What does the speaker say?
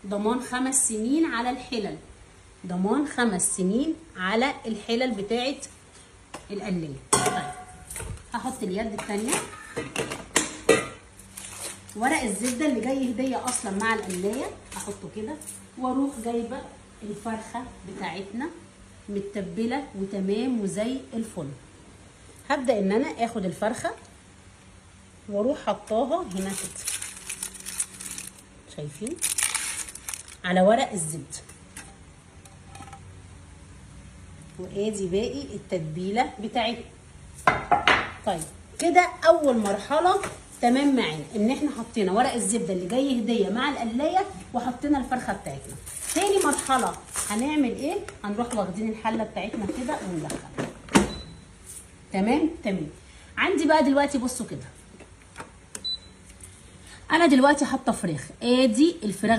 ضمان 5 سنين على الحلل، ضمان 5 سنين على الحلل بتاعت القلايه. طيب هحط اليد التانيه، ورق الزبده اللي جاي هديه اصلا مع القلايه احطه كده، واروح جايبه الفرخه بتاعتنا متبله وتمام وزي الفل. هبدا ان انا اخد الفرخه واروح حطاها هنا كده، شايفين، على ورق الزبده، وادي باقي التتبيله بتاعتنا. طيب كده اول مرحله تمام معانا، ان احنا حطينا ورق الزبده اللي جاي هديه مع القلايه وحطينا الفرخه بتاعتنا. تاني مرحله هنعمل ايه؟ هنروح واخدين الحله بتاعتنا كده وندخلها. تمام. عندي بقى دلوقتي بصوا كده، انا دلوقتي حاطه فراخ، ادي الفراخ